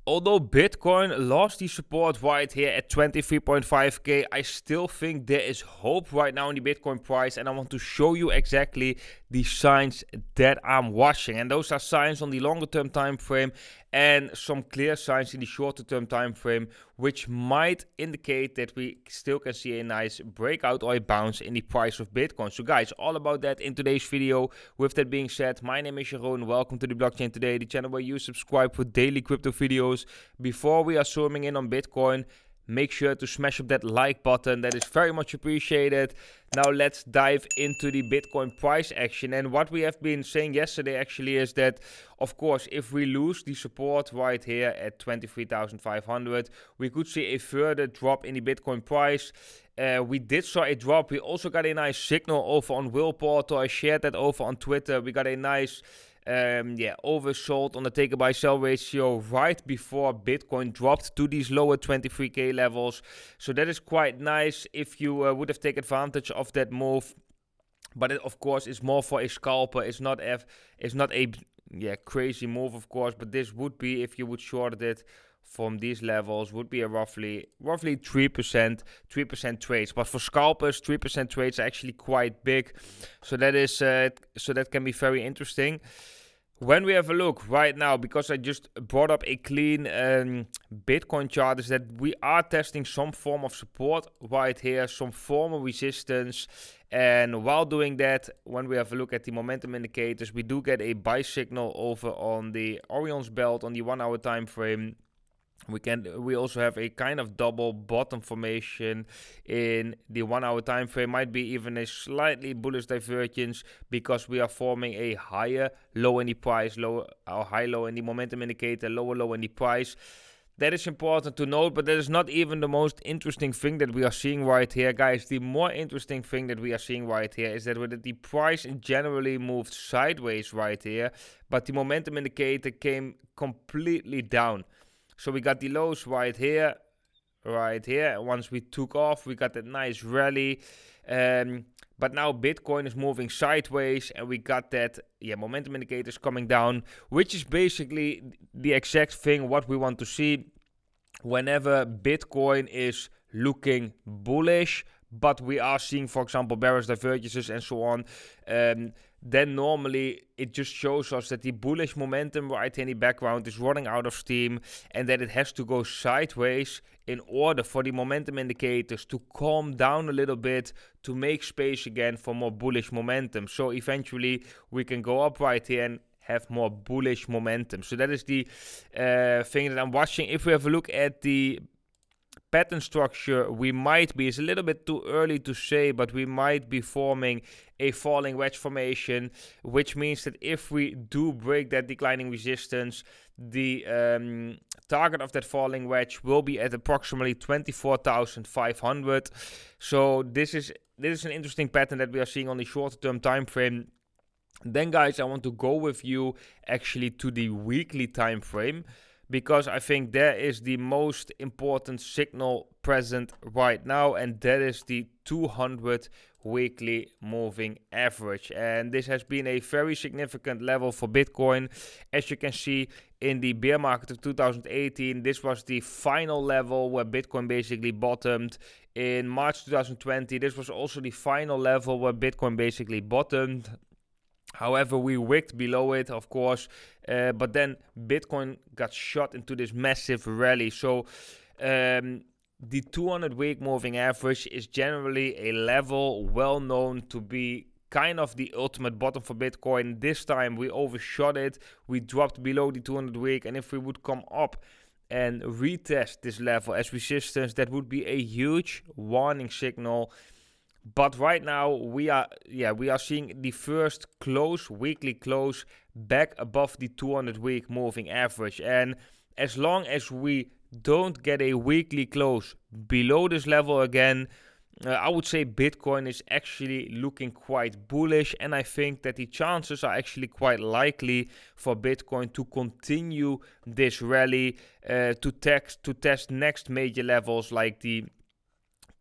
Although Bitcoin lost the support right here at 23.5k, I still think there is hope right now in the Bitcoin price, and I want to show you exactly the signs that I'm watching. And those are signs on the longer term time frame and some clear signs in the shorter term time frame, which might indicate that we still can see a nice breakout or a bounce in the price of Bitcoin. So guys, all about that in today's video. With that being said, my name is Jeroen. Welcome to the Blockchain Today, the channel where you subscribe for daily crypto videos. Before we are zooming in on Bitcoin, make sure to smash up that like button. That is very much appreciated. Now let's dive into the Bitcoin price action. And what we have been saying yesterday actually is that, of course, if we lose the support right here at 23,500, we could see a further drop in the Bitcoin price. We did saw a drop. We also got a nice signal over on Will Portal. I shared that over on Twitter. We got a nice oversold on the take buy sell ratio right before Bitcoin dropped to these lower 23k levels. So that is quite nice if you would have taken advantage of that move. But it, of course, is more for a scalper. It's not a crazy move, of course. But this would be, if you would short it from these levels, would be a roughly 3% trades. But for scalpers, 3% trades are actually quite big. So that is so that can be very interesting. When we have a look right now, because I just brought up a clean Bitcoin chart, is that we are testing some form of support right here, some form of resistance. And while doing that, when we have a look at the momentum indicators, we do get a buy signal over on the Orion's belt on the 1 hour time frame. We also have a kind of double bottom formation in the 1 hour time frame. Might be even a slightly bullish divergence because we are forming a higher low in the price, high low in the momentum indicator, lower low in the price. That is important to note, but that is not even the most interesting thing that we are seeing right here, guys. The more interesting thing that we are seeing right here is that the price generally moved sideways right here, but the momentum indicator came completely down. So we got the lows right here. Once we took off, we got that nice rally. But now Bitcoin is moving sideways and we got that momentum indicators coming down, which is basically the exact thing what we want to see whenever Bitcoin is looking bullish, but we are seeing, for example, bearish divergences and so on. Then normally it just shows us that the bullish momentum right in the background is running out of steam and that it has to go sideways in order for the momentum indicators to calm down a little bit to make space again for more bullish momentum. So eventually we can go up right here and have more bullish momentum. So that is the thing that I'm watching. If we have a look at the pattern structure, it's a little bit too early to say, but we might be forming a falling wedge formation, which means that if we do break that declining resistance, the target of that falling wedge will be at approximately 24,500. So this is an interesting pattern that we are seeing on the shorter term time frame. Then guys, I want to go with you actually to the weekly time frame, because I think there is the most important signal present right now, and that is the 200 weekly moving average. And this has been a very significant level for Bitcoin. As you can see in the bear market of 2018, this was the final level where Bitcoin basically bottomed. In March 2020, this was also the final level where Bitcoin basically bottomed. However, we wicked below it, of course, but then Bitcoin got shot into this massive rally. So the 200-week moving average is generally a level well known to be kind of the ultimate bottom for Bitcoin. This time we overshot it. We dropped below the 200-week, and if we would come up and retest this level as resistance, that would be a huge warning signal. But right now we are seeing the first weekly close back above the 200-week moving average. And as long as we don't get a weekly close below this level again, I would say Bitcoin is actually looking quite bullish, and I think that the chances are actually quite likely for Bitcoin to continue this rally to test next major levels like the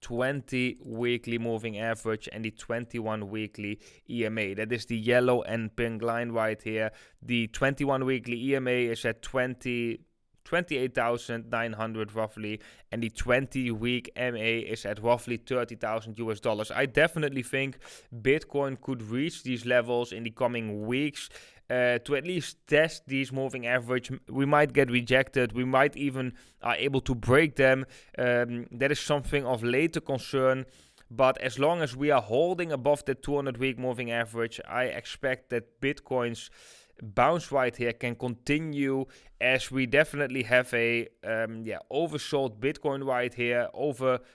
20 weekly moving average and the 21 weekly EMA. That is the yellow and pink line right here. The 21 weekly EMA is at 20 28,900 roughly, and the 20-week MA is at roughly 30,000 US dollars. I definitely think Bitcoin could reach these levels in the coming weeks to at least test these moving average. We might get rejected. We might even are able to break them. That is something of later concern. But as long as we are holding above the 200-week moving average, I expect that Bitcoin's bounce right here can continue, as we definitely have a oversold Bitcoin right here,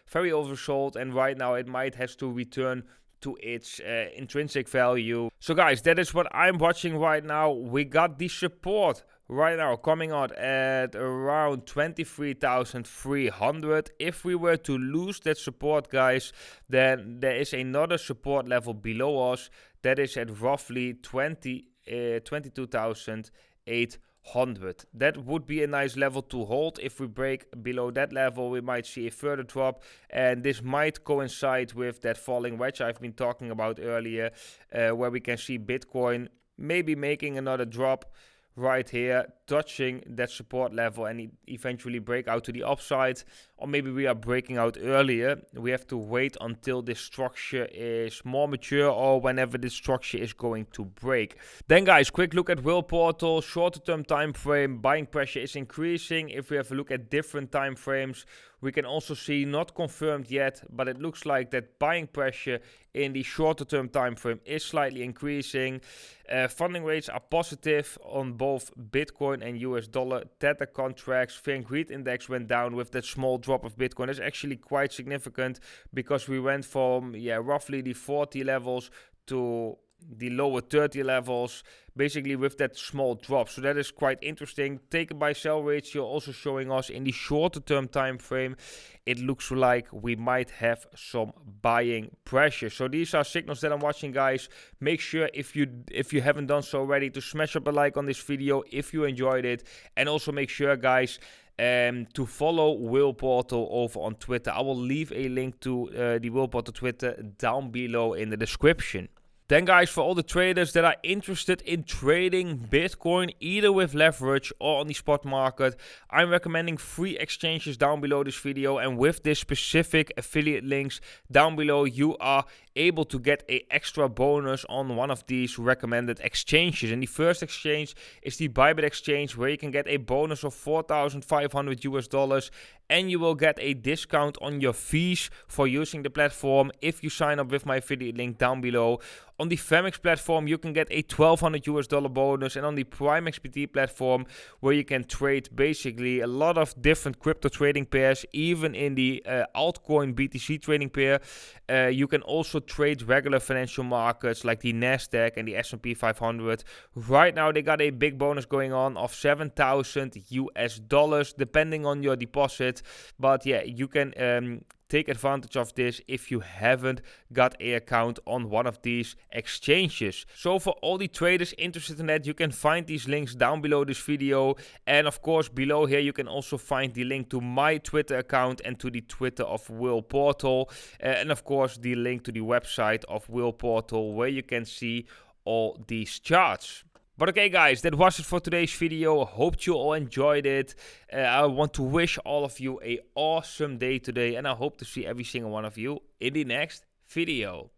very oversold, and right now it might have to return to its intrinsic value. So guys, that is what I'm watching right now. We got the support right now coming out at around 23,300. If we were to lose that support, guys, then there is another support level below us that is at roughly 22,800. That would be a nice level to hold. If we break below that level, we might see a further drop, and this might coincide with that falling wedge I've been talking about earlier, where we can see Bitcoin maybe making another drop right here, touching that support level, and eventually break out to the upside. Or maybe we are breaking out earlier. We have to wait until this structure is more mature, or whenever this structure is going to break. Then guys, quick look at Will Portal. Shorter term time frame, buying pressure is increasing. If we have a look at different time frames, we can also see, not confirmed yet, but it looks like that buying pressure in the shorter term time frame is slightly increasing. Funding rates are positive on both Bitcoin and US dollar Tether contracts. Fear and greed index went down with that small drop of Bitcoin. That's actually quite significant, because we went from roughly the 40 levels to the lower 30 levels, basically with that small drop. So that is quite interesting. Take a buy sell ratio also showing us in the shorter term time frame, it looks like we might have some buying pressure. So these are signals that I'm watching, guys. Make sure, if you haven't done so already, to smash up a like on this video if you enjoyed it, and also make sure, guys, to follow Will Portal over on Twitter. I will leave a link to the Will Portal Twitter down below in the description. Then guys, for all the traders that are interested in trading Bitcoin either with leverage or on the spot market, I'm recommending 3 exchanges down below this video, and with this specific affiliate links down below, you are able to get an extra bonus on one of these recommended exchanges. And the first exchange is the Bybit exchange, where you can get a bonus of 4,500 US dollars, and you will get a discount on your fees for using the platform if you sign up with my affiliate link down below. On the Femex platform, you can get a 1,200 US dollar bonus, and on the Prime XBT platform, where you can trade basically a lot of different crypto trading pairs, even in the altcoin BTC trading pair, you can also trade regular financial markets like the Nasdaq and the S&P 500. Right now, they got a big bonus going on of 7,000 US dollars, depending on your deposit. But yeah, you can take advantage of this if you haven't got an account on one of these exchanges. So for all the traders interested in that, you can find these links down below this video. And of course, below here, you can also find the link to my Twitter account and to the Twitter of Will Portal. And of course, the link to the website of Will Portal, where you can see all these charts. But okay, guys, that was it for today's video. Hope you all enjoyed it. I want to wish all of you an awesome day today, and I hope to see every single one of you in the next video.